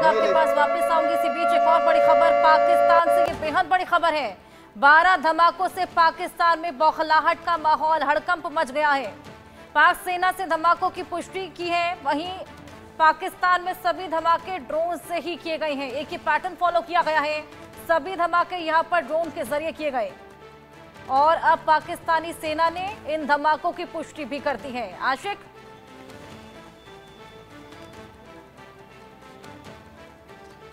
आपके पास वापस आऊंगी। इसी बीच एक और बड़ी खबर पाकिस्तान से, ये बेहद बड़ी खबर है। 12 धमाकों से पाकिस्तान में बौखलाहट का माहौल, हड़कंप मच गया है। पाक सेना से धमाकों की पुष्टि की है, वहीं पाकिस्तान में सभी धमाके ड्रोन से ही किए गए हैं। एक ही पैटर्न फॉलो किया गया है, सभी धमाके यहां पर ड्रोन के जरिए किए गए और अब पाकिस्तानी सेना ने इन धमाकों की पुष्टि भी कर दी है। आशिक,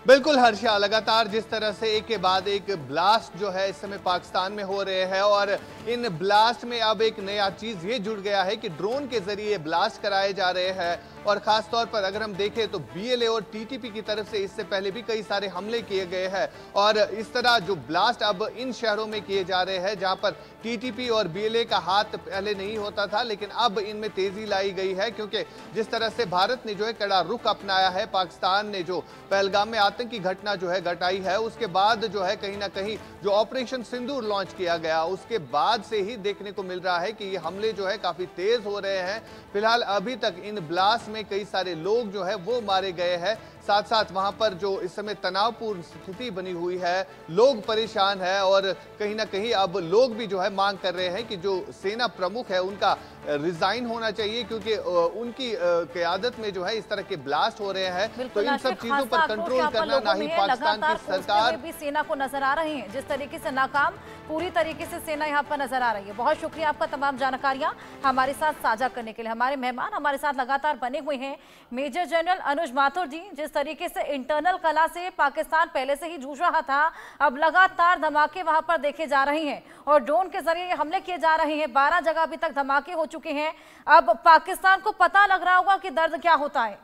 बिल्कुल हर्षा, लगातार जिस तरह से एक के बाद एक ब्लास्ट जो है इस समय पाकिस्तान में हो रहे हैं और इन ब्लास्ट में अब एक नया चीज ये जुड़ गया है कि ड्रोन के जरिए ब्लास्ट कराए जा रहे हैं और खास तौर पर अगर हम देखें तो बीएलए और टीटीपी की तरफ से इससे पहले भी कई सारे हमले किए गए हैं और इस तरह जो ब्लास्ट अब इन शहरों में किए जा रहे हैं जहां पर टीटीपी और बीएलए का हाथ पहले नहीं होता था, लेकिन अब इनमें तेजी लाई गई है क्योंकि जिस तरह से भारत ने जो है कड़ा रुख अपनाया है, पाकिस्तान ने जो पहलगाम में आतंकी घटना जो है घटाई है, उसके बाद जो है कहीं ना कहीं जो ऑपरेशन सिंदूर लॉन्च किया गया उसके बाद से ही देखने को मिल रहा है कि ये हमले जो है काफी तेज हो रहे हैं। फिलहाल अभी तक इन ब्लास्ट में कई सारे लोग जो है वो मारे गए हैं, साथ साथ वहां पर जो इस समय तनावपूर्ण स्थिति बनी हुई है, लोग परेशान है और कहीं ना कहीं अब लोग भी जो है मांग कर रहे हैं कि जो सेना प्रमुख है उनका रिजाइन होना चाहिए क्योंकि उनकी क़यादत में जो है इस तरह के ब्लास्ट हो रहे हैं। तो इन सब चीजों पर कंट्रोल करना ना ही पाकिस्तान की सरकार भी सेना को नजर आ रही है, जिस तरीके से नाकाम पूरी तरीके से सेना यहाँ पर नजर आ रही है। बहुत शुक्रिया आपका तमाम जानकारियां हमारे साथ साझा करने के लिए। हमारे मेहमान हमारे साथ लगातार बने हुए हैं मेजर जनरल अनुज माथुर जी। जिस तरीके से इंटरनल कला से पाकिस्तान पहले से ही जूझ रहा था, अब लगातार धमाके वहां पर देखे जा रहे हैं और ड्रोन के जरिए हमले किए जा रहे हैं। 12 जगह अभी तक धमाके हो चुके हैं। अब पाकिस्तान को पता लग रहा होगा कि दर्द क्या होता है।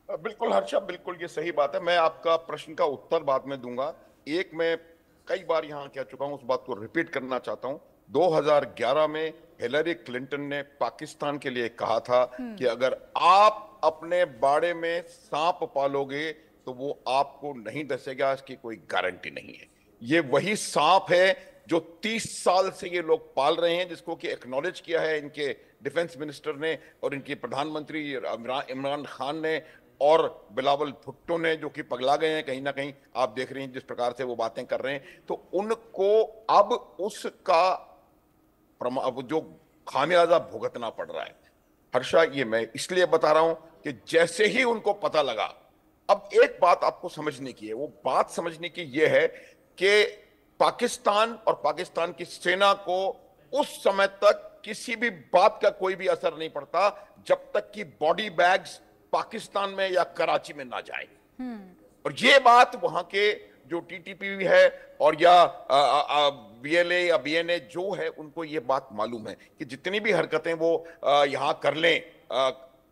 बिल्कुल हर्षा, बिल्कुल ये सही बात है। मैं आपका प्रश्न का उत्तर बाद में दूंगा। एक, मैं कई बार यहां कह चुका हूं, उस बात को रिपीट करना चाहता हूं। 2011 में हिलरी क्लिंटन ने पाकिस्तान के लिए कहा था कि अगर आप अपने बाड़े में सांप पालोगे तो वो आपको नहीं डसेगा, इसकी कोई गारंटी नहीं है। ये वही सांप है जो 30 साल से ये लोग पाल रहे हैं, जिसको कि एक्नॉलेज किया है इनके डिफेंस मिनिस्टर ने और इनके प्रधानमंत्री इमरान खान ने और बिलावल भुट्टो ने, जो कि पगला गए हैं कहीं ना कहीं। आप देख रहे हैं जिस प्रकार से वो बातें कर रहे हैं, तो उनको अब उसका जो खामियाजा भुगतना पड़ रहा है। हर्षा, ये मैं इसलिए बता रहा हूं कि जैसे ही उनको पता लगा, अब एक बात आपको समझने की है, वो बात समझने की ये है कि पाकिस्तान और पाकिस्तान की सेना को उस समय तक किसी भी बात का कोई भी असर नहीं पड़ता जब तक कि बॉडी बैग्स पाकिस्तान में या कराची में ना जाए। और ये बात वहां के जो टीटीपी है और या बीएलए या बीएनए जो है, उनको ये बात मालूम है कि जितनी भी हरकतें वो यहां कर लें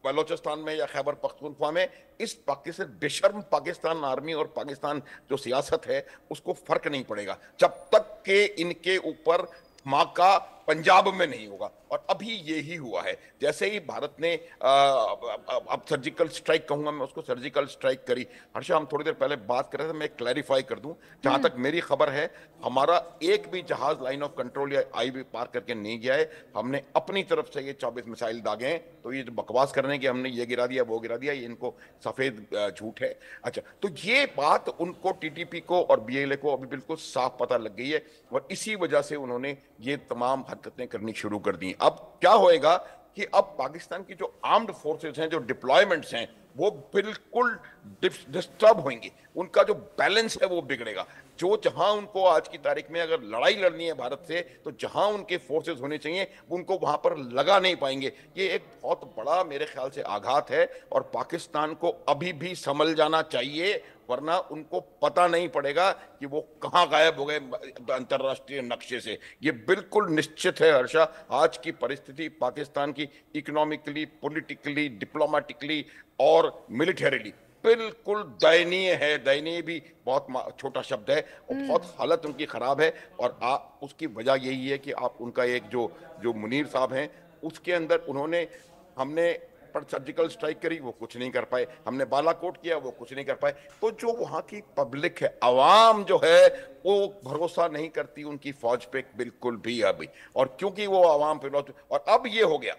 बलोचिस्तान में या खैबर पख्तूनख्वा में, इस पाकिस्तान बेशर्म पाकिस्तान आर्मी और पाकिस्तान जो सियासत है उसको फर्क नहीं पड़ेगा जब तक कि इनके ऊपर धमाका पंजाब में नहीं होगा। और अभी यही हुआ है। जैसे ही भारत ने अब सर्जिकल स्ट्राइक कहूंगा मैं उसको, सर्जिकल स्ट्राइक करी। हर्षा, हम थोड़ी देर पहले बात कर रहे थे, मैं क्लैरिफाई कर दूं, जहां तक मेरी खबर है हमारा एक भी जहाज लाइन ऑफ कंट्रोल या आईबी पार करके नहीं गया है। हमने अपनी तरफ से ये 24 मिसाइल दागे हैं। तो ये जो बकवास करने की हमने ये गिरा दिया वो गिरा दिया, ये इनको सफेद झूठ है। अच्छा, तो ये बात उनको टीटीपी को और बीएलए को अभी बिल्कुल साफ पता लग गई है और इसी वजह से उन्होंने ये तमाम हरकतें करनी शुरू कर दी। अब क्या होएगा कि अब पाकिस्तान की जो आर्म्ड फोर्सेस हैं, जो डिप्लॉयमेंट्स हैं, वो बिल्कुल डिस्टर्ब होंगी। उनका जो बैलेंस है वो बिगड़ेगा। जो जहां उनको आज की तारीख में अगर लड़ाई लड़नी है भारत से, तो जहां उनके फोर्सेस होने चाहिए उनको वहां पर लगा नहीं पाएंगे। ये एक बहुत बड़ा मेरे ख्याल से आघात है और पाकिस्तान को अभी भी संभल जाना चाहिए, वरना उनको पता नहीं पड़ेगा कि वो कहां गायब हो गए अंतरराष्ट्रीय नक्शे से। ये बिल्कुल निश्चित है हर्षा, आज की परिस्थिति पाकिस्तान की इकोनॉमिकली, पॉलिटिकली, डिप्लोमेटिकली और मिलिटरीली बिल्कुल दयनीय है। दयनीय भी बहुत छोटा शब्द है और बहुत हालत उनकी खराब है। और उसकी वजह यही है कि आप उनका एक जो मुनीर साहब हैं, उसके अंदर हमने सर्जिकल स्ट्राइक करी, वो कुछ नहीं कर पाए। हमने बालाकोट किया, वो कुछ नहीं कर पाए। तो जो वहां की पब्लिक है, अवाम जो है, वो भरोसा नहीं करती उनकी फौज पे बिल्कुल भी अभी। और क्योंकि वो अवाम पे, और अब ये हो गया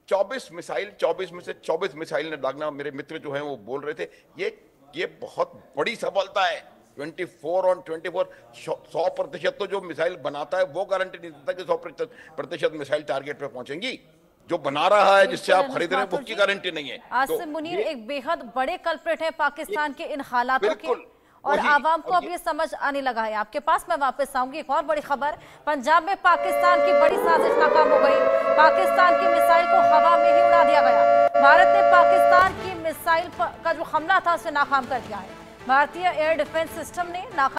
24 मिसाइल, 24 में से 24 मिसाइल ने दागना। मेरे मित्र जो हैं वो बोल रहे थे ये ये बहुत बड़ी सफलता है। 24 ऑन 24 100% तो जो मिसाइल बनाता है वो गारंटी नहीं देता कि 100% मिसाइल टारगेट पे पहुंचेंगी। जो बना रहा है, जिससे आप खरीद रहे हैं, उसकी गारंटी नहीं है। आसिम मुनीर एक बेहद बड़े कल्प्रिट है पाकिस्तान के इन हालातों के, और वही, आवाम को अब ये समझ आने लगा है। आपके पास मैं वापस आऊंगी। एक और बड़ी खबर, पंजाब में पाकिस्तान की बड़ी साजिश नाकाम हो गई। पाकिस्तान की मिसाइल को हवा में ही उड़ा दिया गया। भारत ने पाकिस्तान की मिसाइल का जो हमला था उसे नाकाम कर दिया है। भारतीय एयर डिफेंस सिस्टम ने नाकाम